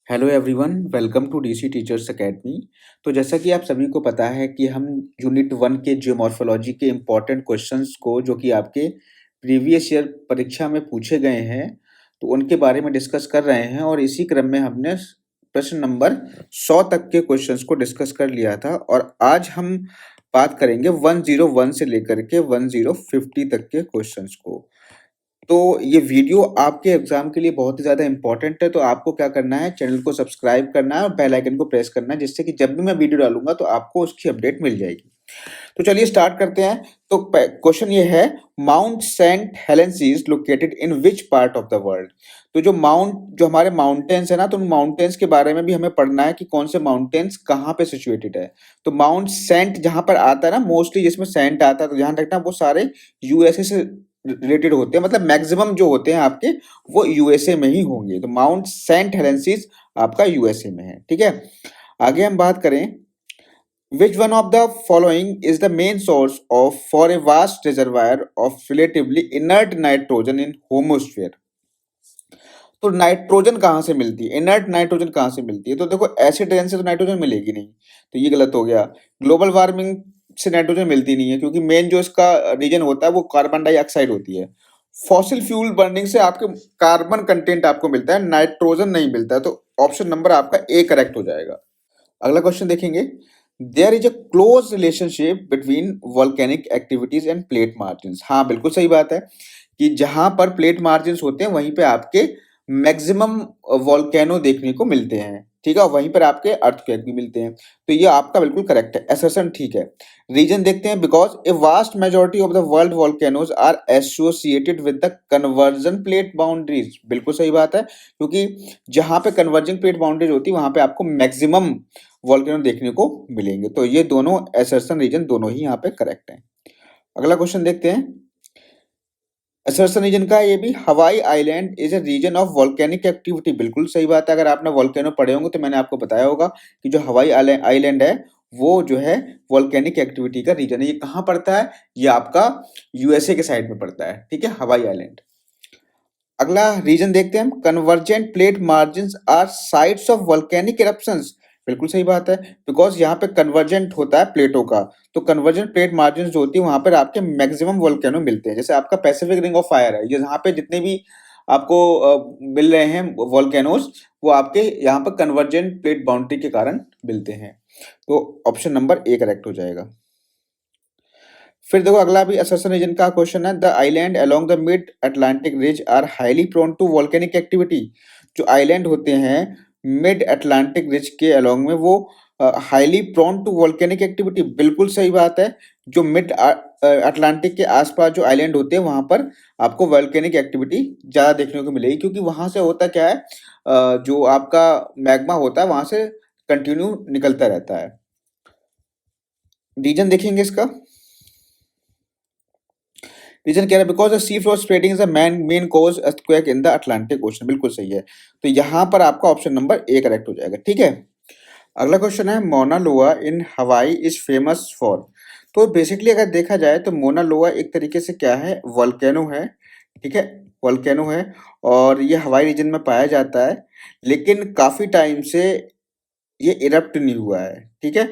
Hello everyone, welcome to DC teachers academy. तो जैसा कि आप सभी को पता है कि हम यूनिट 1 के जियोमॉर्फोलॉजी के इम्पोर्टेंट क्वेश्चंस को जो कि आपके प्रीवियस ईयर परीक्षा में पूछे गए हैं, तो उनके बारे में डिस्कस कर रहे हैं। और इसी क्रम में हमने प्रश्न नंबर 100 तक के क्वेश्चंस को डिस्कस कर लिया था और आज हम बात करेंगे 101 से लेकर के 1050 तक के क्वेश्चंस को। तो ये वीडियो आपके एग्जाम के लिए बहुत ही ज़्यादा इंपॉर्टेंट है। तो आपको क्या करना है, चैनल को सब्सक्राइब करना है और बेल आइकन को प्रेस करना है, जिससे कि जब भी मैं वीडियो डालूंगा तो आपको उसकी अपडेट मिल जाएगी। तो चलिए स्टार्ट करते हैं। तो क्वेश्चन ये है, Mount Saint Helens is located in which part of the world. तो जो हमारे माउंटेन्स है ना, तो उन माउंटेन्स के बारे में भी हमें पढ़ना है कि कौन से माउंटेन्स कहाँ पे सिचुएटेड है। तो माउंट सेंट जहां पर आता है ना, मोस्टली जिसमें सेंट आता है, तो ध्यान रखना वो सारे यूएसए से रिलेटेड होते हैं। मतलब मैक्सिमम जो होते हैं आपके वो यूएसए में ही होंगे। तो माउंट सेंट हेलेंसिस आपका यूएसए में है। ठीक है, आगे हम बात करें, which one of the following is the main source of for a vast reservoir of relatively inert nitrogen in homosphere। तो नाइट्रोजन कहाँ से मिलती है, इनर्ट नाइट्रोजन कहाँ से मिलती है? तो देखो, एसिड रेन से तो नाइट्रोजन मिलेगी नहीं, तो ये गलत हो गया। ग्लोबल वार्मिंग से नाइट्रोजन मिलती नहीं है, क्योंकि मेन जो इसका रीजन होता है वो कार्बन डाइऑक्साइड होती है। फॉसिल फ्यूल बर्निंग से आपके कार्बन कंटेंट आपको मिलता है, नाइट्रोजन नहीं मिलता है। तो ऑप्शन नंबर आपका ए करेक्ट हो जाएगा। अगला क्वेश्चन देखेंगे, there is a close relationship between volcanic activities and plate margins. हाँ, बिल्कुल सही बात है कि जहां पर प्लेट मार्जिन्स होते हैं वहीं पे आपके मैक्सिमम वॉल्केनो देखने को मिलते हैं। ठीक है, वहीं पर आपके अर्थक्वेक भी मिलते हैं। तो ये आपका बिल्कुल करेक्ट है, असर्शन ठीक है। रीजन देखते हैं, because a vast majority of the world volcanoes are associated with the convergent plate boundaries. बिल्कुल सही बात है, क्योंकि जहां पे कन्वर्जिंग प्लेट बाउंड्रीज होती है वहां पे आपको मैक्सिमम वॉल्केनो देखने को मिलेंगे। तो ये दोनों असर्शन रीजन दोनों ही यहाँ पे करेक्ट हैं। अगला क्वेश्चन देखते हैं, असर्शन रीजन का ये भी, Hawaii island is a region of volcanic activity. बिल्कुल सही बात है, अगर आपने वॉल्केनो पढ़े होंगे तो मैंने आपको बताया होगा कि जो हवाई आइलैंड है वो जो है वॉल्केनिक एक्टिविटी का रीजन है। ये कहाँ पड़ता है? ये आपका यूएसए के साइड में पड़ता है। ठीक है, हवाई आइलैंड। अगला रीजन देखते हैं हम, convergent plate margins are sites of volcanic eruptions. बिल्कुल सही बात है, बिकॉज यहाँ पे कन्वर्जेंट होता है प्लेटों का। तो कन्वर्जेंट प्लेट मार्जिन जो होती है वहां पर आपके मैक्सिमम वॉल्केनो मिलते हैं। जैसे आपका पैसिफिक रिंग ऑफ फायर है, ये यहाँ पे जितने भी आपको मिल रहे हैं वॉल्केनोज, वो आपके यहाँ पर कन्वर्जेंट प्लेट बाउंड्री के कारण मिलते हैं। तो ऑप्शन नंबर ए करेक्ट हो जाएगा। फिर देखो, अगला भी असर्शन रीजन का क्वेश्चन है, the island along the mid Atlantic ridge are highly prone to volcanic activity. जो आइलैंड होते हैं मिड अटलांटिक रिज के अलोंग में, वो highly prone to volcanic activity. बिल्कुल सही बात है, जो मिड अटलांटिक के आसपास जो आइलैंड होते हैं वहां पर आपको वॉल्केनिक एक्टिविटी ज्यादा देखने को मिलेगी, क्योंकि वहां से होता क्या है, जो आपका मैग्मा होता है वहां से कंटिन्यू निकलता रहता है। रीजन देखेंगे इसका, रीजन क्या है, because the sea floor spreading is the main cause earthquake in the Atlantic ocean. बिल्कुल सही है, तो यहाँ पर आपका ऑप्शन नंबर ए करेक्ट हो जाएगा। ठीक है, अगला क्वेश्चन है, मोना लोआ इन हवाई इज फेमस फॉर। तो बेसिकली अगर देखा जाए तो मोना लोआ एक तरीके से क्या है, वॉल्केनो है। ठीक है, वॉल्केनो है और ये हवाई रीजन में पाया जाता है, लेकिन काफी टाइम से ये इरप्ट नहीं हुआ है। ठीक है,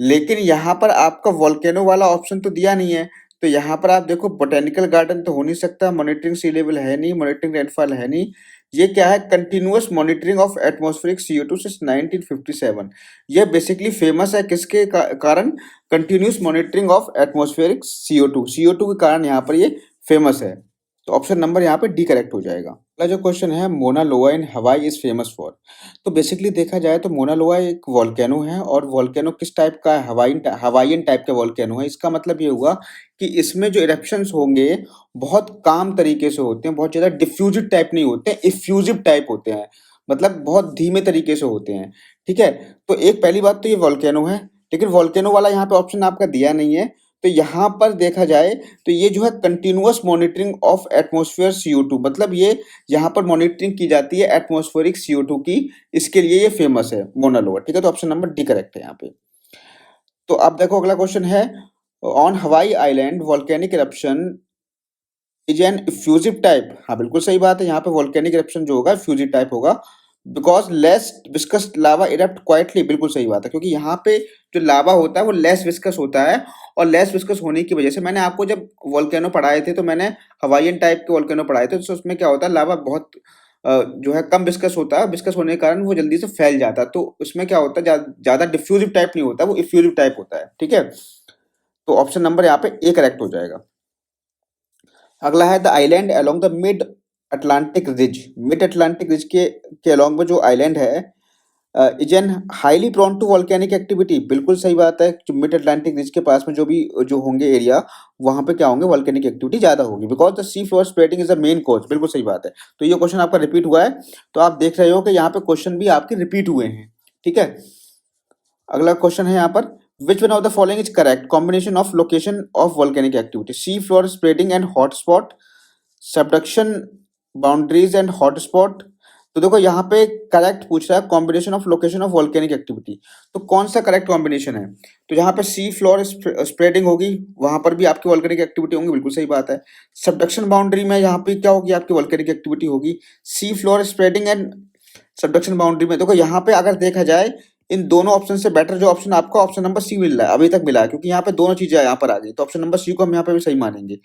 लेकिन यहाँ पर आपका वॉल्केनो वाला ऑप्शन तो दिया नहीं है। तो यहाँ पर आप देखो, बोटेनिकल गार्डन तो हो नहीं सकता, मॉनिटरिंग सी लेवल है नहीं, मॉनिटरिंग रेनफॉल है नहीं। ये क्या है, continuous monitoring of atmospheric CO2 since 1957। ये बेसिकली फेमस है किसके कारण? Continuous monitoring of atmospheric CO2 के कारण यहाँ पर ये फेमस है। तो ऑप्शन नंबर यहाँ पे डी करेक्ट हो जाएगा। अगला जो क्वेश्चन है, मोना लोआ इन हवाई इज फेमस फॉर। तो बेसिकली देखा जाए तो मोना लोआ एक वॉल्केनो है, और वॉल्केनो किस टाइप का है? हवाईन टाइप का वॉल्केनो है। इसका मतलब ये हुआ कि इसमें जो इरप्शंस होंगे बहुत काम तरीके से होते हैं, बहुत ज़्यादा डिफ्यूजिव टाइप नहीं होते हैं, इफ्यूजिव टाइप होते हैं, मतलब बहुत धीमे तरीके से होते हैं। ठीक है, तो एक पहली बात तो ये वॉल्केनो है, लेकिन वॉल्केनो वाला यहाँ पे ऑप्शन आपका दिया नहीं है। तो यहाँ पर देखा जाए तो ये जो है continuous monitoring of atmosphere CO2, मतलब ये यहाँ पर मॉनिटरिंग की जाती है एटमॉस्फेरिक CO2 की, इसके लिए ये फेमस है मोना लोआ। ठीक है, तो ऑप्शन नंबर डी करेक्ट है यहाँ पे। तो अब देखो, अगला क्वेश्चन है, on Hawaii island volcanic eruption is an effusive type. हाँ, बिल्कुल सही बात है, यहाँ पे वॉल्केनिक इरप्शन जो होगा फ्यूजिव टाइप होगा। Because less viscous lava erupt quietly, बिल्कुल सही बात है, क्योंकि यहाँ पे जो लावा होता है वो लेस विस्कस होता है, और लेस विस्कस होने की वजह से मैंने आपको जब वोल्केनो पढ़ाए थे तो मैंने हवाईयन टाइप के वोल्केनो पढ़ाए थे, तो उसमें क्या होता है, लावा बहुत जो है कम विस्कस होता है, विस्कस होने के कारण वो जल्दी से फैल जाता है, तो उसमें क्या होता है, ज्यादा डिफ्यूजिव टाइप नहीं होता, वो इफ्यूजिव टाइप होता है, ठीक है। तो ऑप्शन नंबर यहाँ पे ए करेक्ट हो जाएगा। अगला है the island along the mid Atlantic ridge. Mid Atlantic ridge के अलोंग में जो आइलैंड है is an highly prone to volcanic activity. बिल्कुल सही बात है, जो मिड अटलांटिक रिज के पास में जो होंगे एरिया, वहां पे क्या होंगे, वॉल्केनिक एक्टिविटी ज्यादा होगी, because the sea floor spreading is the main cause. बिल्कुल सही बात है, तो ये क्वेश्चन आपका रिपीट हुआ है, तो आप देख रहे हो कि यहाँ पे क्वेश्चन भी आपके रिपीट हुए हैं, ठीक है। अगला क्वेश्चन है यहाँ पर, विच one of the following is correct combination of location of volcanic activity, sea floor spreading and hotspot, subduction boundaries and hotspot. तो देखो यहाँ पे करेक्ट पूछ रहा है combination of location of volcanic activity, तो कौन सा करेक्ट कॉम्बिनेशन है, तो यहाँ पे सी फ्लोर स्प्रेडिंग होगी, वहां पर भी आपकी वॉल्केनिक एक्टिविटी होंगी, बिल्कुल सही बात है। सबडक्शन बाउंड्री में यहाँ पे क्या होगी, आपकी वॉल्केनिक एक्टिविटी होगी। Sea floor spreading and subduction boundary में देखो यहाँ पे अगर देखा जाए, इन दोनों ऑप्शन से बेटर जो ऑप्शन आपका ऑप्शन नंबर सी मिल रहा है, अभी तक मिला है, क्योंकि यहाँ पे दोनों चीजें यहाँ पर आ गई, तो ऑप्शन नंबर सी को हम यहाँ पे भी सही मानेंगे।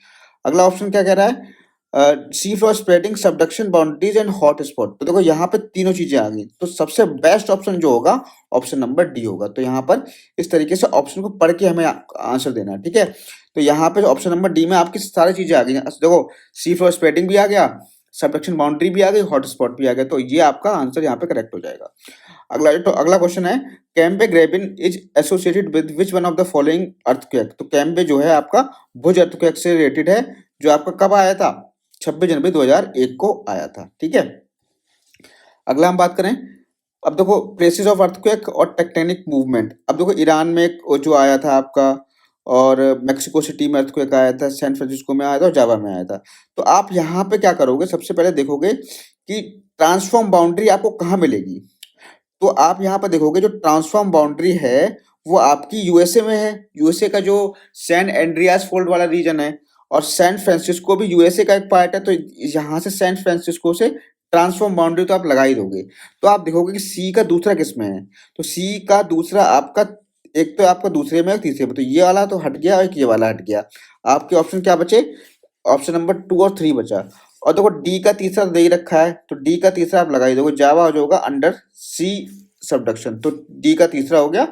अगला ऑप्शन क्या कह रहा है, sea floor spreading subduction boundaries and hot spot, तो देखो यहाँ पे तीनों चीजें आ गई, तो सबसे बेस्ट ऑप्शन जो होगा ऑप्शन नंबर डी होगा। तो यहाँ पर इस तरीके से ऑप्शन को पढ़ के हमें आंसर देना है, ठीक है। तो यहाँ पे ऑप्शन नंबर डी में आपकी सारी चीजें आ गई, देखो सी फ्लोर स्प्रेडिंग भी आ गया, सबडक्शन बाउंड्री भी आ गई, हॉट स्पॉट भी आ गया, तो ये आपका आंसर यहाँ पे करेक्ट हो जाएगा। अगला क्वेश्चन है, Cambay graben is associated with which one of the following earthquake. तो कैम्बे जो है आपका भुज अर्थक्वेक से रिलेटेड है, जो आपका कब आया था, 26 जनवरी 2001 को आया था, ठीक है। अगला हम बात करें, अब देखो प्लेसेस ऑफ अर्थक्वेक और टेक्टोनिक मूवमेंट। अब देखो ईरान में जो आया था आपका, और मेक्सिको सिटी में अर्थक्वेक आया था, सैन फ्रांसिस्को में आया था, और जावा में आया था। तो आप यहाँ पे क्या करोगे, सबसे पहले देखोगे कि ट्रांसफॉर्म बाउंड्री आपको कहाँ मिलेगी। तो आप यहाँ पर देखोगे जो ट्रांसफॉर्म बाउंड्री है वो आपकी यूएसए में है, यूएसए का जो सैन एंड्रियास फोल्ड वाला रीजन है, और सैन फ्रांसिस्को भी यूएसए का एक पार्ट है, तो यहाँ से सैन फ्रांसिस्को से ट्रांसफॉर्म बाउंड्री तो आप लगा ही दोगे। तो आप देखोगे कि सी का दूसरा किस में है, तो सी का दूसरा आपका, एक तो आपका दूसरे में और तीसरे में, तो ये वाला तो हट गया और एक ये वाला हट गया, आपके ऑप्शन क्या बचे, ऑप्शन नंबर 2 और 3 बचा। और देखो डी का तीसरा दे ही रखा है, तो डी का तीसरा आप लगा ही दोगे, जावा हो जाएगा अंडर सी सबडक्शन, तो डी का तीसरा हो गया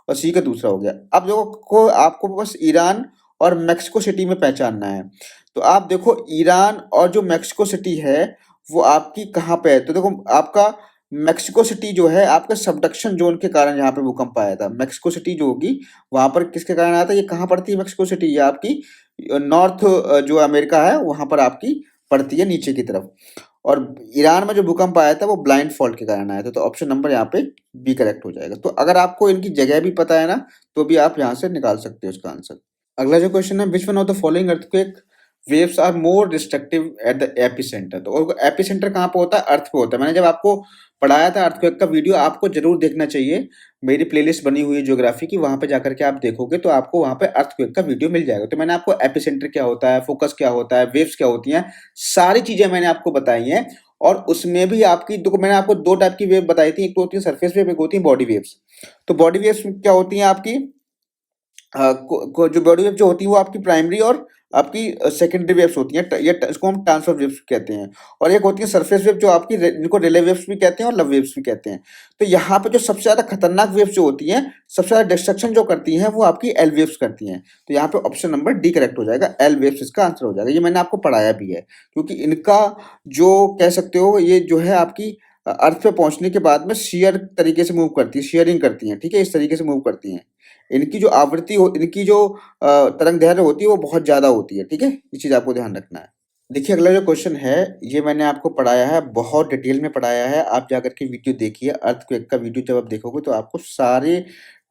और सी का दूसरा हो गया। अब देखो को आपको बस ईरान और मेक्सिको सिटी में पहचानना है, तो आप देखो ईरान और जो मेक्सिको सिटी है वो आपकी कहाँ पे है, तो देखो आपका मेक्सिको सिटी जो है आपका सबडक्शन जोन के कारण यहाँ पे भूकंप आया था। मेक्सिको सिटी जो होगी वहां पर किसके कारण आया था, ये कहाँ पड़ती है मेक्सिको सिटी, ये आपकी नॉर्थ जो अमेरिका है वहां पर आपकी पड़ती है नीचे की तरफ। और ईरान में जो भूकंप आया था वो ब्लाइंड फॉल्ट के कारण आया था, तो ऑप्शन नंबर यहाँ पे बी करेक्ट हो जाएगा। तो अगर आपको इनकी जगह भी पता है ना, तो भी आप यहाँ से निकाल सकते हो इसका आंसर। अगला जो क्वेश्चन है, which one of the following earthquake waves are more destructive at the epicentre. तो एपिसेंटर कहाँ पे होता है, अर्थ पे होता है। मैंने जब आपको पढ़ाया था अर्थक्वेक का वीडियो, आपको जरूर देखना चाहिए, मेरी प्लेलिस्ट बनी हुई है ज्योग्राफी की, वहां पे जाकर के आप देखोगे तो आपको वहां पे अर्थक्वेक का वीडियो मिल जाएगा। तो मैंने आपको एपिसेंटर क्या होता है, फोकस क्या होता है, वेव्स क्या होती हैं, सारी चीजें मैंने आपको बताई हैं। और उसमें भी आपकी देखो, मैंने आपको 2 टाइप की वेव बताई थी, एक तो होती है सरफेस वेव, एक होती है बॉडी वेव्स। तो बॉडी वेव्स क्या होती हैं आपकी, जो बॉडी वेव जो होती है वो आपकी प्राइमरी और आपकी सेकेंडरी वेव्स होती हैं, ये इसको हम ट्रांसफर वेव्स कहते हैं। और एक होती है सरफेस वेव जो आपकी इनको रिले वेव्स भी कहते हैं और लव वेव्स भी कहते हैं। तो यहाँ पे जो सबसे ज्यादा खतरनाक वेव्स जो होती हैं, सबसे ज्यादा डिस्ट्रक्शन जो करती हैं, वो आपकी एल वेव्स करती हैं। तो यहाँ पे ऑप्शन नंबर डी करेक्ट हो जाएगा, एल वेव्स इसका आंसर हो जाएगा। ये मैंने आपको पढ़ाया भी है, क्योंकि इनका जो कह सकते हो ये जो है आपकी अर्थ पे पहुंचने के बाद में शेयर तरीके से मूव करती है, शेयरिंग करती हैं, ठीक है, इस तरीके से मूव करती हैं। इनकी जो आवृत्ति हो, इनकी जो तरंग दैर्ध्य होती है वो बहुत ज्यादा होती है, ठीक है, ये चीज आपको ध्यान रखना है। देखिए अगला जो क्वेश्चन है, ये मैंने आपको पढ़ाया है, बहुत डिटेल में पढ़ाया है, आप जाकर के वीडियो देखिए, अर्थक्वेक का वीडियो जब आप देखोगे तो आपको सारे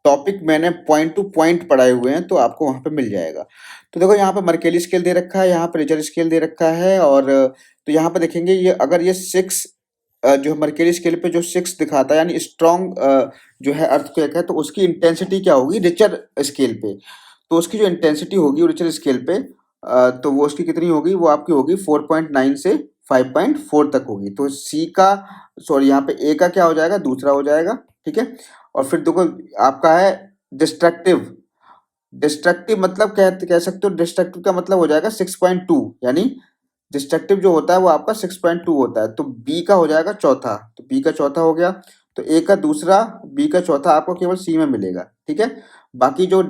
टॉपिक मैंने पॉइंट टू पॉइंट पढ़ाए हुए हैं, तो आपको वहां पे मिल जाएगा। तो देखो यहाँ पे मर्केली स्केल दे रखा है, यहाँ पे रिचर स्केल दे रखा है, और तो यहाँ पे देखेंगे ये अगर ये 6 जो मर्केली स्केल पे जो 6 दिखाता है यानी स्ट्रॉन्ग जो है अर्थक्वेक है, तो उसकी इंटेंसिटी क्या होगी रिचर स्केल पे, तो उसकी जो इंटेंसिटी होगी रिचर स्केल पे तो वो उसकी कितनी होगी, वो आपकी होगी 4.9 से 5.4 तक होगी। तो सी का सॉरी यहाँ पे ए का क्या हो जाएगा, दूसरा हो जाएगा, ठीक है। और फिर देखो आपका है डिस्ट्रक्टिव। डिस्ट्रक्टिव मतलब कह सकते हो, डिस्ट्रक्टिव का मतलब हो जाएगा 6.2, यानी डिस्ट्रक्टिव जो होता है वो आपका 6.2 होता है। तो बी का हो जाएगा चौथा, तो बी का चौथा हो गया। तो ए का दूसरा, बी का चौथा आपको केवल सी में मिलेगा, ठीक है। बाकी जो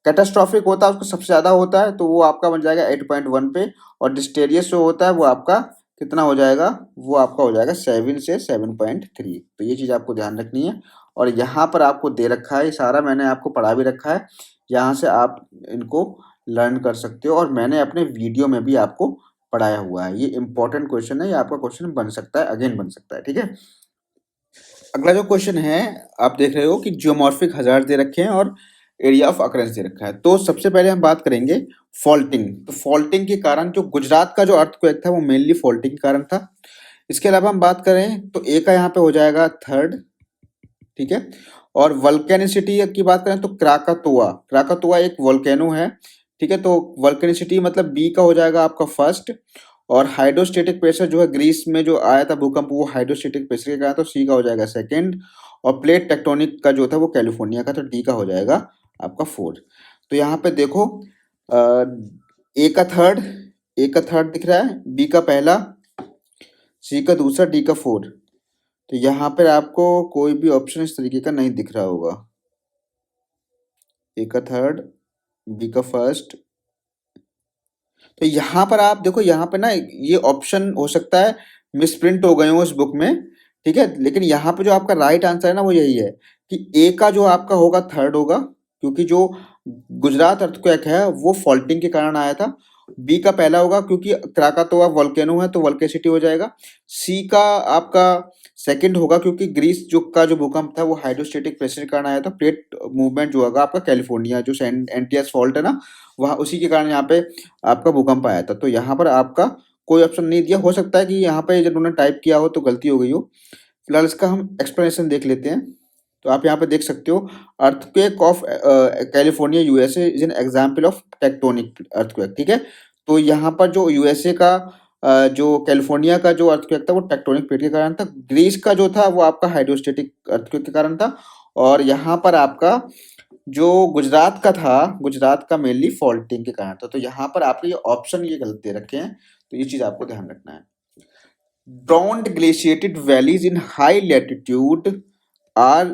कैटास्ट्रॉफिक होता है उसको सबसे ज़्यादा होता है, तो वो आपका बन जाएगा 8.1 पे। और डिस्टेरियस जो होता है वो आपका कितना हो जाएगा, वो आपका हो जाएगा 7 से 7.3। तो ये चीज़ आपको ध्यान रखनी है। और यहाँ पर आपको दे रखा है, ये सारा मैंने आपको पढ़ा भी रखा है, यहाँ से आप इनको लर्न कर सकते हो। और मैंने अपने वीडियो में भी आपको पढ़ाया हुआ है। ये इंपॉर्टेंट क्वेश्चन है, ये आपका क्वेश्चन बन सकता है, अगेन बन सकता है, ठीक है। अगला जो क्वेश्चन है, आप देख रहे हो कि जियोमॉर्फिक हजार्ड दे रखे हैं और एरिया ऑफ अकरेंस दे रखा है। तो सबसे पहले हम बात करेंगे फॉल्टिंग। तो फॉल्टिंग के कारण जो गुजरात का जो अर्थक्वेक था वो मेनली फॉल्टिंग के कारण था। इसके अलावा हम बात करें तो ए का यहाँ पे हो जाएगा थर्ड, ठीक है। और वल्केनिसिटी की बात करें तो क्राकातोआ, क्राकातोआ एक वोल्केनो है, ठीक है। तो वल्केनिसिटी मतलब बी का हो जाएगा आपका फर्स्ट। और हाइड्रोस्टेटिक प्रेशर जो है ग्रीस में जो आया था भूकंप, वो हाइड्रोस्टेटिक प्रेशर के कारण, तो सी का हो जाएगा सेकंड। और प्लेट टेक्टोनिक का जो था वो कैलिफोर्निया का, तो डी का हो जाएगा आपका फोर्थ। तो यहाँ पे देखो ए का थर्ड, ए का थर्ड दिख रहा है, बी का पहला, सी का दूसरा, डी का फोर्थ। तो यहाँ पर आपको कोई भी ऑप्शन इस तरीके का नहीं दिख रहा होगा। ए का थर्ड, बी का फर्स्ट। तो यहाँ पर आप देखो, यहाँ पे ना ये ऑप्शन हो सकता है मिसप्रिंट हो गए हो उस बुक में, ठीक है। लेकिन यहाँ पे जो आपका राइट आंसर है ना वो यही है कि ए का जो आपका होगा थर्ड होगा, क्योंकि जो गुजरात अर्थक्वेक है वो फॉल्टिंग के कारण आया था। बी का पहला होगा क्योंकि क्राकातोआ वोल्केनो है, तो वोल्केसिटी हो जाएगा। सी का आपका सेकंड होगा क्योंकि ग्रीस जो भूकंप था वो हाइड्रोस्टेटिक प्रेशर के कारण आया था। प्लेट मूवमेंट जो होगा आपका कैलिफोर्निया जो एनटीएस फॉल्ट है ना, वहाँ उसी के कारण यहाँ पे आपका भूकंप आया था। तो यहाँ पर आपका कोई ऑप्शन नहीं दिया। हो सकता है कि यहाँ पे जब उन्होंने टाइप किया हो तो गलती हो गई हो। फिलहाल इसका हम एक्सप्लेनेशन देख लेते हैं। तो आप यहाँ पे देख सकते हो, earthquake of California USA is an example of tectonic earthquake, ठीक है। तो यहाँ पर जो यूएसए का जो कैलिफोर्निया का जो अर्थक्वेक था वो टेक्टोनिक प्लेट के कारण था। ग्रीस का जो था वो आपका हाइड्रोस्टेटिक अर्थक्वेक के कारण था। और यहाँ पर आपका जो गुजरात का था, गुजरात का मेनली फॉल्टिंग के कारण था। तो यहाँ पर आपके ये ऑप्शन ये गलत दे रखे हैं, तो ये चीज आपको ध्यान रखना है। Drowned glaciated valleys in high latitude are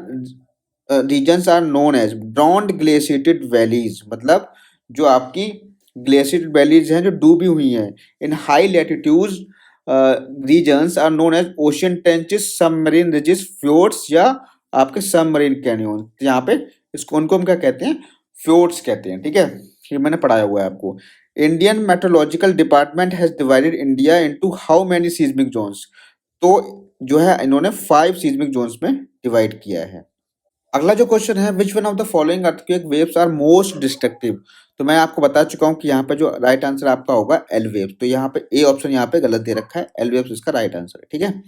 regions are known as drowned glaciated valleys, मतलब जो आपकी ग्लेशिएटेड वैलीज हैं जो डूबी हुई हैं in high latitude regions are known as ocean trenches, submarine ridges, fjords या आपके सबमरीन कैनियन। यहाँ पे इसको उनको हम क्या कहते हैं, फ्योर्ड्स कहते हैं, ठीक है। ये मैंने पढ़ाया हुआ है आपको। Indian meteorological department has divided India into how many seismic zones. तो जो है इन्होंने 5 सीज्मिक जोन्स में डिवाइड किया है। अगला जो क्वेश्चन है, which one of the following earthquake waves are most destructive. तो मैं आपको बता चुका हूं कि यहाँ पे जो राइट आंसर आपका होगा एल वेव्स। तो यहाँ पे ए ऑप्शन यहाँ पे गलत दे रखा है, एल वेव्स इसका राइट आंसर है, ठीक है।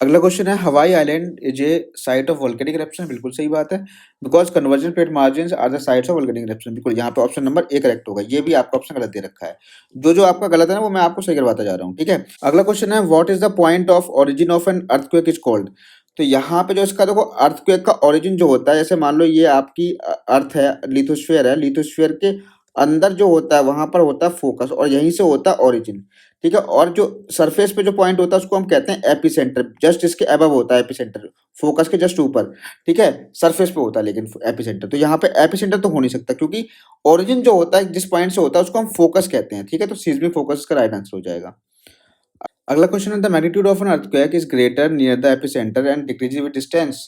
अगला क्वेश्चन है, Hawaii island is a site of volcanic eruption. बिल्कुल सही बात है, because convergent plate margin are the sites of volcanic eruption. बिल्कुल यहाँ पे ऑप्शन नंबर ए करेक्ट होगा। ये भी आपका ऑप्शन गलत दे रखा है। जो जो आपका गलत है ना वो मैं आपको सही करवाता जा रहा हूँ, ठीक है। अगला क्वेश्चन है, what is the point of origin of an earthquake is called. तो यहाँ पे जो इसका देखो अर्थक्वेक का ओरिजिन जो होता है, जैसे मान लो ये आपकी अर्थ है, लिथोस्फीयर है, लिथोस्फीयर के अंदर जो होता है वहां पर होता है फोकस, और यहीं से होता है ओरिजिन, ठीक है। और जो सरफेस पे जो पॉइंट होता है उसको हम कहते हैं एपिसेंटर, जस्ट इसके अबव होता है एपिसेंटर, फोकस के जस्ट ऊपर, ठीक है। सरफेस पे होता है लेकिन एपिसेंटर, तो यहाँ पे एपिसेंटर तो हो नहीं सकता क्योंकि ओरिजिन जो होता है जिस पॉइंट से होता है उसको हम फोकस कहते हैं, ठीक है। तो सीस्मिक फोकस का राइट आंसर हो जाएगा। अगला क्वेश्चन है, the magnitude of an earthquake is greater near the epicentre and decrease with distance.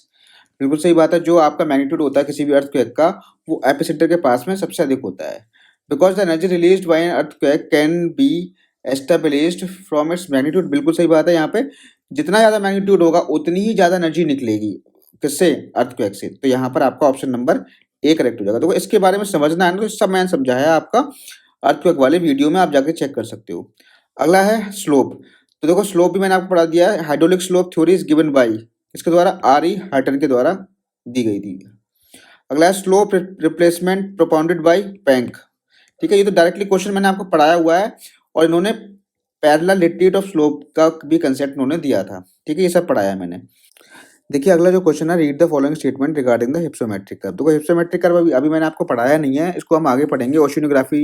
बिल्कुल सही बात है, जो आपका मैग्नीट्यूड होता है किसी भी अर्थक्वेक का वो एपिसेंटर के पास में सबसे अधिक होता है। Because the energy released by an earthquake can be established from its magnitude. बिल्कुल सही बात है, यहाँ पे जितना ज़्यादा मैग्नीट्यूड होगा उतनी ही ज़्यादा एनर्जी निकलेगी, किससे, अर्थक्वेक से। तो यहाँ पर आपका ऑप्शन नंबर ए करेक्ट हो जाएगा। तो इसके बारे में समझना है ना, तो सब मैंने समझाया आपका अर्थक्वेक वाले वीडियो में, आप जाके चेक कर सकते हो। अगला है स्लोप। तो देखो स्लोप भी मैंने आपको पढ़ा दिया है। Hydraulic slope theory is given by, इसके द्वारा आर ई हार्टन के द्वारा दी गई थी। अगला है स्लोप रिप्लेसमेंट प्रोपाउंडेड बाई पैंक, ठीक है। ये तो डायरेक्टली क्वेश्चन मैंने आपको पढ़ाया हुआ है और इन्होंने पैरेलल रिट्रीट ऑफ स्लोप का भी कंसेप्ट उन्होंने दिया था। ठीक है, ये सब पढ़ाया मैंने। देखिए अगला जो क्वेश्चन है, read the following statement regarding the hypsometric curve. देखो हिप्सोमेट्रिक कर्व अभी अभी मैंने आपको पढ़ाया नहीं है, इसको हम आगे पढ़ेंगे, ओशिनोग्राफी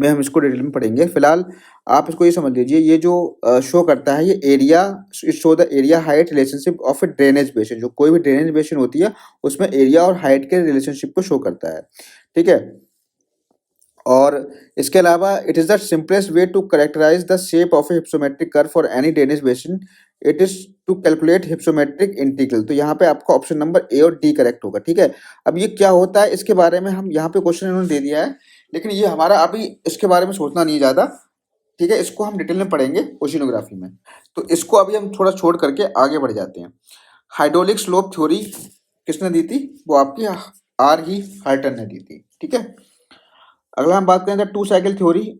में हम इसको डिटेल में पढ़ेंगे। फिलहाल आप इसको ये समझ लीजिए, ये जो शो करता है ये area, show the area height relationship of A drainage basin. जो कोई भी ड्रेनेज बेसिन होती है उसमें एरिया और हाइट के रिलेशनशिप को शो करता है। ठीक है, और इसके अलावा it is the simplest way to characterise the shape of a hypsometric curve for any drainage basin, it is to calculate hypsometric integral. तो यहाँ पे आपका ऑप्शन नंबर ए और डी करेक्ट होगा। ठीक है, अब ये क्या होता है इसके बारे में हम यहाँ पे क्वेश्चन इन्होंने दे दिया है, लेकिन ये हमारा अभी इसके बारे में सोचना नहीं ज्यादा। ठीक है, इसको हम डिटेल में पढ़ेंगे ओशिनोग्राफी में, तो इसको अभी हम थोड़ा छोड़ करके आगे बढ़ जाते हैं। हाइड्रोलिक स्लोप थ्योरी किसने दी थी? वो आपकी आर ही हर्टन ने दी थी। ठीक है, अगला हम बात करें two cycle theory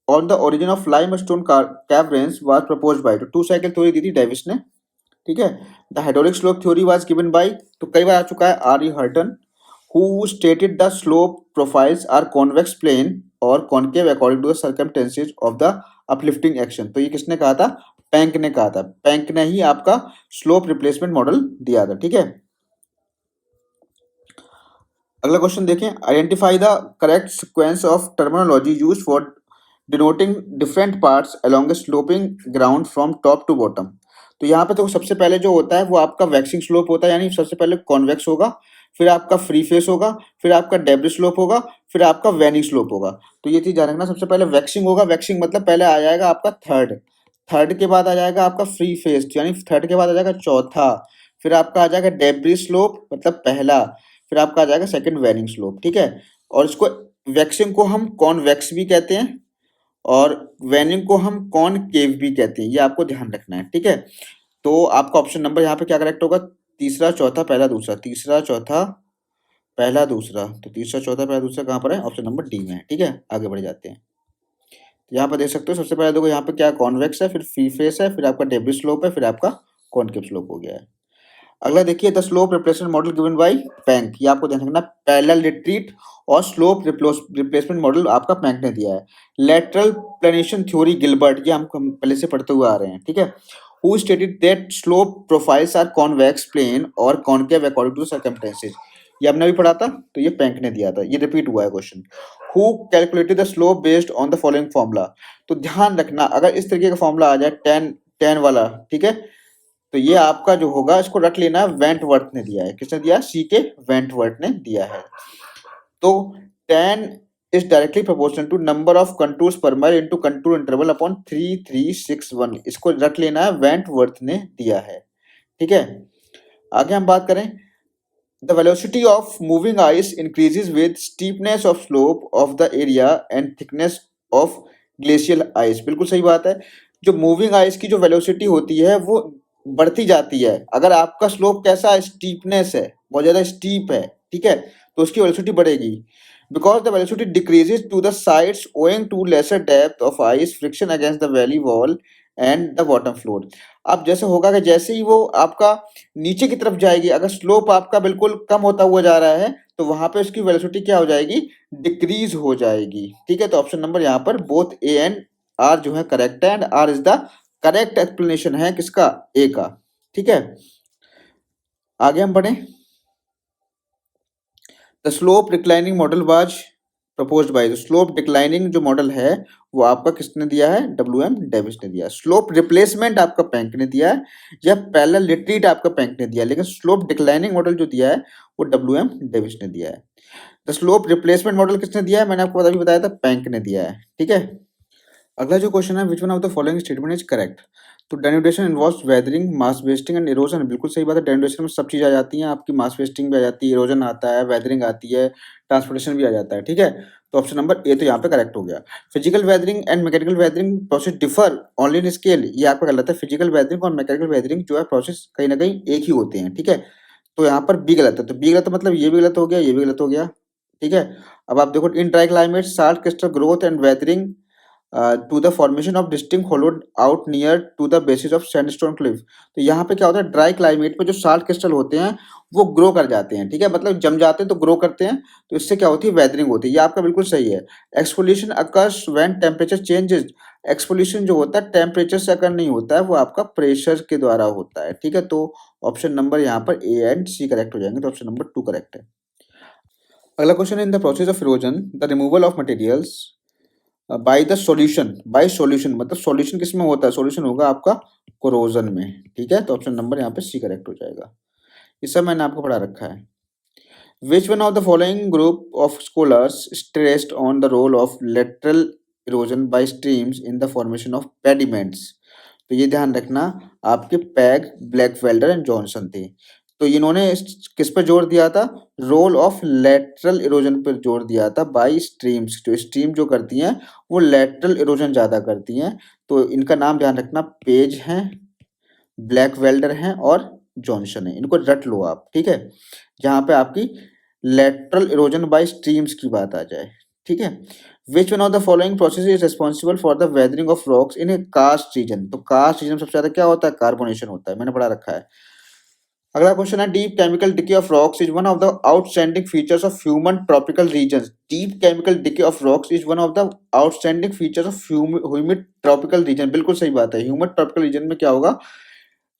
on the origin of limestone caverns was proposed by. तो टू साइकिल थ्योरी दी थी डेविस ने। ठीक है, the hydraulic slope theory was given by, तो कई बार आ चुका है, R E Horton, who stated the slope profiles are convex plane और concave according to the circumstances of the uplifting action. तो ये किसने कहा था? पैंक ने कहा था। पैंक ने ही आपका स्लोप रिप्लेसमेंट मॉडल दिया था। ठीक है, अगला क्वेश्चन देखें, identify the correct sequence of terminology used for denoting different parts along a sloping ground from top to bottom. तो यहाँ पे तो सबसे पहले जो होता है वो आपका वैक्सिंग स्लोप होता है, यानी सबसे पहले कॉन्वेक्स होगा, फिर आपका फ्री फेस होगा, फिर आपका डेब्रिज स्लोप होगा, फिर आपका वेनिंग स्लोप होगा। तो ये चीज ध्यान रखना, सबसे पहले वैक्सिंग होगा, वैक्सिंग मतलब पहले आ जाएगा आपका थर्ड, थर्ड के बाद आ जाएगा आपका फ्री फेस, यानी थर्ड के बाद आ जाएगा चौथा, फिर आपका आ जाएगा डेब्रिज स्लोप मतलब पहला, फिर आपका आ जाएगा सेकंड वेनिंग स्लोप। ठीक है, और इसको वैक्सिंग को हम कॉन्वेक्स भी कहते हैं और वेनिंग को हम कॉनकेव भी कहते हैं, ये आपको ध्यान रखना है। ठीक है, तो आपका ऑप्शन नंबर यहाँ पे क्या करेक्ट होगा? तीसरा चौथा पहला दूसरा, तीसरा चौथा पहला दूसरा। तो तीसरा चौथा पहला दूसरा कहाँ पर है? ऑप्शन नंबर डी में है। ठीक है, आगे बढ़ जाते हैं। तो यहाँ पर देख सकते हो, सबसे पहले देखो यहाँ पे क्या कॉन्वेक्स है, फिर फ्री फेस है, फिर आपका डेब्रिज स्लोप है, फिर आपका कॉनकेव स्लोप हो गया है। अगला देखिए, the slope replacement model given by Penck, ये आपको ध्यान रखना, पैरेलल रिट्रीट और स्लोप रिप्लेसमेंट मॉडल आपका पैंक ने दिया है। लेटरल प्लेनेशन थ्योरी गिलबर्ट, ये हम पहले से पढ़ते हुए आ रहे हैं। ठीक है, who stated that slope profiles are convex plane और कॉनकेव अकॉर्डिंग टू सर्कमस्टेंसेस, ये हमने भी पढ़ा था, तो ये पैंक ने दिया था, ये रिपीट हुआ है question. Who calculated the slope based on the following formula. तो ध्यान रखना, अगर इस तरीके का फॉर्मूला आ जाए टेन टेन वाला, ठीक है, तो ये आपका जो होगा इसको रट लेना, वेंटवर्थ ने दिया है। किसने दिया? सी के वेंटवर्थ ने दिया है। तो 10 is directly proportional to number of contours per mile into contour interval upon 3361, इसको रट लेना है, वेंटवर्थ ने दिया है। ठीक है, आगे हम बात करें, the velocity of moving ice increases with steepness of slope of the area and thickness of glacial ice. बिल्कुल सही बात है, जो मूविंग आइस की जो वेलोसिटी होती है वो बढ़ती जाती है। अगर आपका स्लोप कैसा है? स्टीपनेस है, बहुत ज्यादा स्टीप है, ठीक है, तो उसकी वेलोसिटी बढ़ेगी। Because the velocity decreases to the sides owing to lesser depth of ice friction against the valley wall and the bottom floor. अब जैसे होगा कि जैसे ही वो आपका नीचे की तरफ जाएगी, अगर स्लोप आपका बिल्कुल कम होता हुआ जा रहा है तो वहां पे उसकी वेलोसिटी क्या हो जाएगी? डिक्रीज हो जाएगी। ठीक है, तो ऑप्शन नंबर यहाँ पर बोथ ए एंड आर जो है करेक्ट है, and R is the correct explanation है किसका? ए का। ठीक है, आगे हम बढ़े, the slope declining model was proposed by, slope declining जो मॉडल है वो आपका किसने दिया है? डब्ल्यू एम डेविस ने दिया। स्लोप रिप्लेसमेंट आपका पैंक ने दिया है, या पैरेलल रिट्रीट आपका पैंक ने दिया है, लेकिन स्लोप डिक्लाइनिंग मॉडल जो दिया है वो डब्ल्यू एम डेविस ने दिया है। द स्लोप रिप्लेसमेंट मॉडल किसने दिया है? मैंने आपको अभी बताया था, पैंक ने दिया है। ठीक है, अगला जो क्वेश्चन है, which one of the following statement is correct. तो denudation involves weathering, mass wasting and erosion. बिल्कुल सही बात है, डेनुडेशन में सब चीज़ आ जाती हैं आपकी, मास वेस्टिंग भी आ जाती है, इरोजन आता है, वेदरिंग आती है, ट्रांसपोर्टेशन भी आ जाता है। ठीक है, तो ऑप्शन नंबर ए तो यहाँ पे करेक्ट हो गया। Physical weathering and mechanical weathering process differ only in scale, ये आपका गलत है। फिजिकल वेदरिंग और मैकेनिकल वेदरिंग जो है प्रोसेस कहीं ना कहीं एक ही होते हैं। ठीक है, तो यहाँ पर बी गलत है, तो बी गलत मतलब ये भी गलत हो गया, ये भी गलत हो गया। ठीक है, अब आप देखो, in dry climate salt crystal growth and weathering to the formation of distinct hollowed out near to the basis of sandstone cliff. तो यहाँ पे क्या होता है, ड्राई क्लाइमेट में जो साल्ट क्रिस्टल होते हैं वो ग्रो कर जाते हैं, ठीक है, मतलब जम जाते हैं तो ग्रो करते हैं, तो इससे क्या होती है, वेदरिंग होती है। ये आपका बिल्कुल सही है। Exfoliation occurs when temperature changes. Exfoliation जो होता है टेम्परेचर से अकर नहीं होता है, वो आपका प्रेशर के द्वारा होता है, ठीक है। तो ऑप्शन नंबर यहाँ पर ए एंड सी करेक्ट हो जाएंगे, तो ऑप्शन नंबर 2 करेक्ट है। अगला क्वेश्चन है, in the process of erosion the removal of materials by the solution, by solution मतलब सॉल्यूशन किस में होता है, सॉल्यूशन होगा आपका कोरोजन में, ठीक है। तो ऑप्शन नंबर यहाँ पे सी करेक्ट हो जाएगा। इस सब मैंने आपको पढ़ा रखा है। Which one of the following group of scholars stressed on the role of lateral erosion by streams in the formation of pediments? तो ये ध्यान रखना, आपके पैग, ब्लैकवेल्डर एंड जॉनसन थे। तो इन्होंने किस पर जोर दिया था, रोल ऑफ लेटरल इरोजन पर जोर दिया था बाय स्ट्रीम्स। जो स्ट्रीम जो करती हैं वो लेटरल इरोजन ज़्यादा करती हैं। तो इनका नाम ध्यान रखना, पेज हैं, ब्लैकवेल्डर हैं और जॉनसन है, इनको रट लो आप, ठीक है। जहाँ पे आपकी लेटरल इरोजन बाय स्ट्रीम्स की बात आ जाए, ठीक है। Which one of the following process is responsible for the weathering of rocks in a karst region. तो कार्स्ट रीजन सबसे ज्यादा क्या होता है, कार्बोनेशन होता है, मैंने पढ़ा रखा है। अगला क्वेश्चन है, deep chemical decay of rocks is one of the outstanding features of human tropical region. Deep chemical decay of rocks is one of the outstanding features of humid tropical region. बिल्कुल सही बात है। Human tropical region में क्या होगा,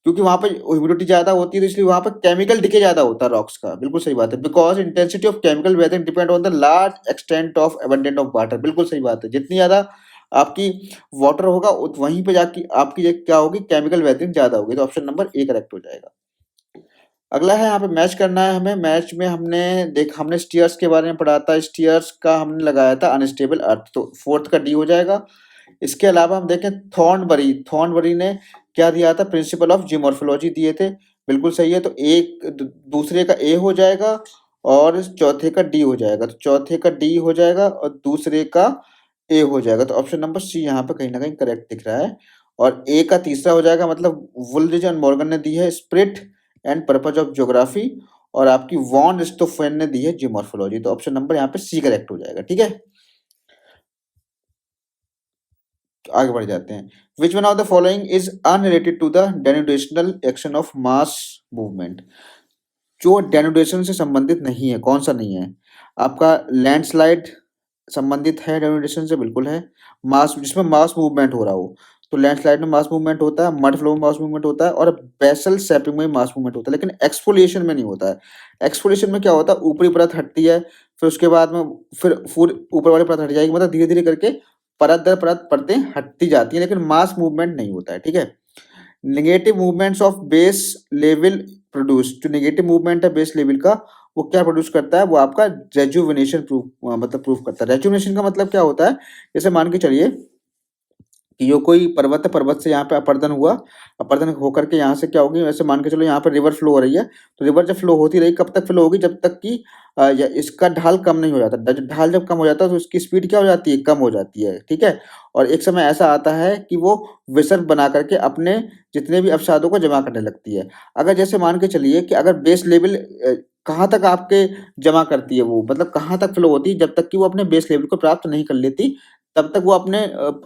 क्योंकि वहां पर ह्यूमिडिटी ज्यादा होती है, तो इसलिए वहां पर केमिकल डिके ज्यादा होता है रॉक्स का। बिल्कुल सही बात है। Because intensity of chemical weathering depend on the large extent of abundant of water. बिल्कुल सही बात है। जितनी ज्यादा आपकी वाटर होगा वहीं पे जाके आपकी क्या होगी, केमिकल वेदरिंग ज्यादा होगी। तो ऑप्शन नंबर ए करेक्ट हो जाएगा। अगला है, यहाँ पे मैच करना है हमें। मैच में हमने स्टीयर्स के बारे में पढ़ा था। स्टीयर्स का हमने लगाया था अनस्टेबल अर्थ, तो फोर्थ का डी हो जाएगा। इसके अलावा हम देखें थॉर्नबरी ने क्या दिया था, प्रिंसिपल ऑफ जियोमॉर्फोलॉजी दिए थे। बिल्कुल सही है। तो एक दूसरे का ए हो जाएगा और चौथे का डी हो जाएगा। तो चौथे का डी हो जाएगा और दूसरे का ए हो जाएगा। तो ऑप्शन नंबर सी यहाँ पे कहीं ना कहीं करेक्ट दिख रहा है। और ए का तीसरा हो जाएगा, मतलब वुलरिज एंड मॉर्गन ने दी है spirit and purpose of geography, और आपकी वॉन रिस्टोफेन ने दी है जियोमॉर्फोलॉजी। तो ऑप्शन नंबर यहाँ पे सी करेक्ट हो जाएगा, ठीक है। तो आगे बढ़ जाते हैं। Which one of the following is unrelated to the denudational action of mass movement. जो डेनुडेशन से संबंधित नहीं है, कौन सा नहीं है, आपका लैंडस्लाइड संबंधित है डेनुडेशन से, बिल्कुल है। मास, जिसमें मास मूवमेंट हो रहा हो, तो लैंडस्लाइड में मास मूवमेंट होता है, मड फ्लो में मास मूवमेंट होता है, और बेसल सैपिंग में मास मूवमेंट होता है, लेकिन एक्सफोलिएशन में नहीं होता है। एक्सफोलिएशन में क्या होता है, ऊपरी परत हटती है, फिर उसके बाद में फिर ऊपर वाली परत हट जाएगी, मतलब धीरे धीरे करके परत दर परत परतें हटती जाती हैं, लेकिन मास मूवमेंट नहीं होता है, ठीक है। Negative movements of base level produce. जो नेगेटिव मूवमेंट है बेस लेवल का, वो क्या प्रोड्यूस करता है, वो आपका रेजुविनेशन प्रूफ करता है। रेजुविनेशन का मतलब क्या होता है, जैसे मान के चलिए कि जो कोई पर्वत है, पर्वत से यहाँ पे अपर्दन हुआ, अपर्दन होकर के यहाँ से क्या होगी, वैसे मान के चलो यहाँ पर रिवर फ्लो हो रही है, तो रिवर जब फ्लो होती रही, कब तक फ्लो होगी, जब तक कि इसका ढाल कम नहीं हो जाता। ढाल जब कम हो जाता है तो उसकी स्पीड क्या हो जाती है, कम हो जाती है, ठीक है। और एक समय ऐसा आता है कि वो विसर्ग बना करके अपने जितने भी अवसादों को जमा करने लगती है। अगर जैसे मान के चलिए कि अगर बेस लेवल कहाँ तक आपके जमा करती है, वो मतलब कहाँ तक फ्लो होती है, जब तक कि वो अपने बेस लेवल को प्राप्त नहीं कर लेती, तब तक वो अपने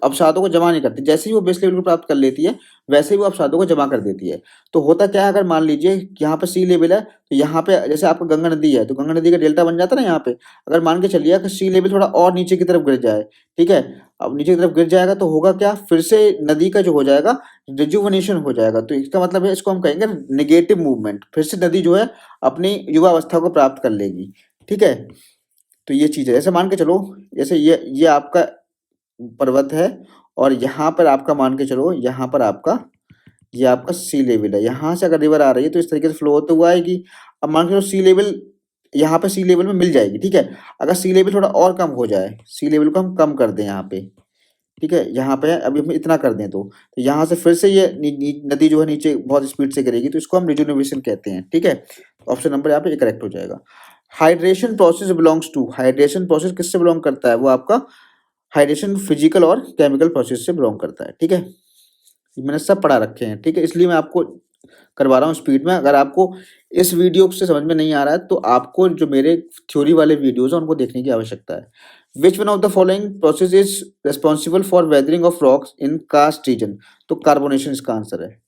अवसादों को जमा नहीं करती। जैसे ही वो बेस लेवल को प्राप्त कर लेती है, वैसे ही वो अवसादों को जमा कर देती है। तो होता क्या है, अगर मान लीजिए कि यहाँ पे सी लेवल है, तो यहाँ पे जैसे आपका गंगा नदी है, तो गंगा नदी का डेल्टा बन जाता है ना यहाँ पे। अगर मान के चलिए कि सी लेवल थोड़ा और नीचे की तरफ गिर जाए, ठीक है, अब नीचे की तरफ गिर जाएगा तो होगा क्या, फिर से नदी का जो हो जाएगा रिजुवनेशन हो जाएगा। तो इसका मतलब है, इसको हम कहेंगे नेगेटिव मूवमेंट, फिर से नदी जो है अपनी युवावस्था को प्राप्त कर लेगी, ठीक है। तो ये चीज है, जैसे मान के चलो, जैसे ये आपका पर्वत है, और यहाँ पर आपका मान के चलो, यहाँ पर आपका ये आपका सी लेवल है। यहाँ से अगर रिवर आ रही है तो इस तरीके से फ्लो होते हुआ आएगी। अब मान के चलो सी लेवल, यहाँ पे सी लेवल में मिल जाएगी, ठीक है। अगर सी लेवल थोड़ा और कम हो जाए, सी लेवल को हम कम कर दें यहाँ पे, ठीक है, यहाँ पे अभी हम इतना कर दें, तो यहाँ से फिर से ये नदी जो है नीचे बहुत स्पीड से गिरेगी, तो इसको हम रिजुविनेशन कहते हैं, ठीक है। ऑप्शन नंबर यहाँ पे करेक्ट हो जाएगा। Hydration process belongs to. Hydration process किससे बिलोंग करता है, वो आपका हाइड्रेशन फिजिकल और केमिकल प्रोसेस से बिलोंग करता है, ठीक है। मैंने सब पढ़ा रखे हैं, ठीक है, इसलिए मैं आपको करवा रहा हूँ स्पीड में। अगर आपको इस वीडियो से समझ में नहीं आ रहा है, तो आपको जो मेरे थ्योरी वाले वीडियोज हैं उनको देखने की आवश्यकता है। Which one of the following process is responsible for weathering of rocks in karst region? तो कार्बोनेशन इसका आंसर है।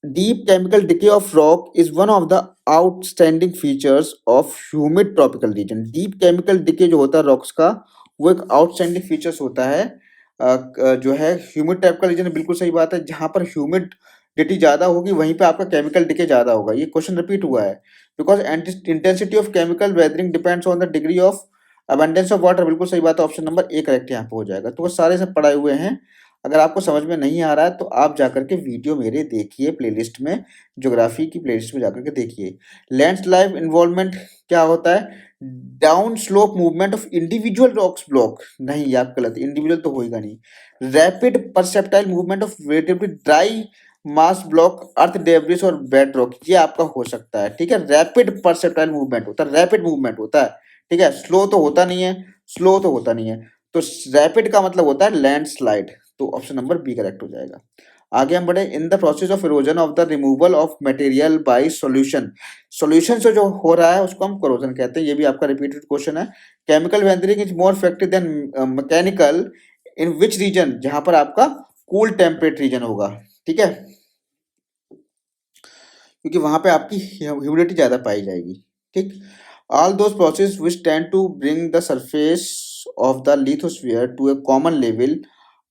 Deep chemical decay of rock is one of the outstanding features of humid tropical region. Deep chemical decay जो होता है rocks का, वो एक outstanding features होता है जो है humid tropical region। बिल्कुल सही बात है, जहाँ पर humidity ज़्यादा होगी वहीं पे आपका chemical decay ज़्यादा होगा। ये क्वेश्चन रिपीट हुआ है। Because intensity of chemical weathering depends on the degree of abundance of water। बिल्कुल सही बात है, ऑप्शन नंबर ए करेक्ट यहाँ पे हो जाएगा। तो वो सारे सब पढ़ाए हुए हैं। अगर आपको समझ में नहीं आ रहा है तो आप जाकर के वीडियो मेरे देखिए प्लेलिस्ट में, ज्योग्राफी की प्लेलिस्ट में जाकर के देखिए। लैंडस्लाइड इन्वॉल्वमेंट क्या होता है? Down slope movement of individual rocks block. नहीं, ये आप गलत, इंडिविजुअल तो होएगा नहीं। Rapid perceptible movement of relatively dry mass block earth debris और बेड रॉक, ये आपका हो सकता है। ठीक है, रैपिड परसेप्टाइल मूवमेंट होता है, रैपिड मूवमेंट होता है। ठीक है, स्लो तो होता नहीं है, स्लो तो होता नहीं है। तो रैपिड का मतलब होता है लैंडस्लाइड। तो ऑप्शन नंबर बी करेक्ट हो जाएगा। आगे हम बढ़े। इन the process of erosion of the removal of material by solution. Solution से जो हो रहा है उसको हम करोजन कहते हैं। ये भी आपका रिपीटेड क्वेश्चन है। Chemical weathering is more effective than mechanical in which region? जहां पर आपका कूल टेम्परेट रीजन होगा। ठीक है, क्योंकि वहां पे आपकी ह्यूमिडिटी ज्यादा पाई जाएगी। ठीक, all those process which tend to bring the surface of the lithosphere to a common level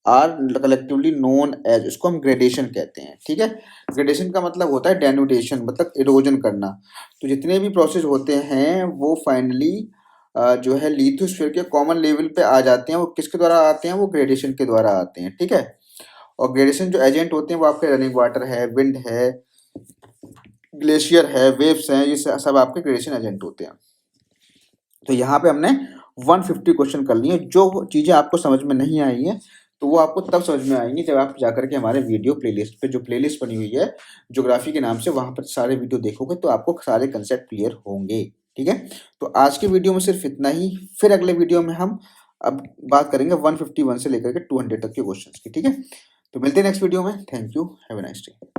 are collectively known as, इसको हम ग्रेडेशन कहते हैं। ठीक है, ग्रेडेशन का मतलब होता है डेनुडेशन, मतलब इरोजन करना। तो जितने भी प्रोसेस होते हैं वो फाइनली जो है लिथोस्फीयर के कॉमन लेवल पे आ जाते हैं। वो किसके द्वारा आते हैं? वो ग्रेडेशन के द्वारा आते हैं। ठीक है, और ग्रेडेशन जो एजेंट होते हैं वो आपके रनिंग वाटर है, विंड है, ग्लेशियर है, वेव्स हैं, ये सब आपके ग्रेडेशन एजेंट होते हैं। तो यहाँ पे हमने 150 क्वेश्चन कर लिए। जो चीजें आपको समझ में नहीं आई है तो वो आपको तब समझ में आएंगी जब आप जाकर के हमारे वीडियो प्लेलिस्ट पे, जो प्लेलिस्ट बनी हुई है ज्योग्राफी के नाम से, वहां पर सारे वीडियो देखोगे तो आपको सारे कंसेप्ट क्लियर होंगे। ठीक है, तो आज की वीडियो में सिर्फ इतना ही। फिर अगले वीडियो में हम अब बात करेंगे 151 से लेकर के 200 तक के क्वेश्चन की। ठीक है, तो मिलते हैं नेक्स्ट वीडियो में। Thank you, have a nice day.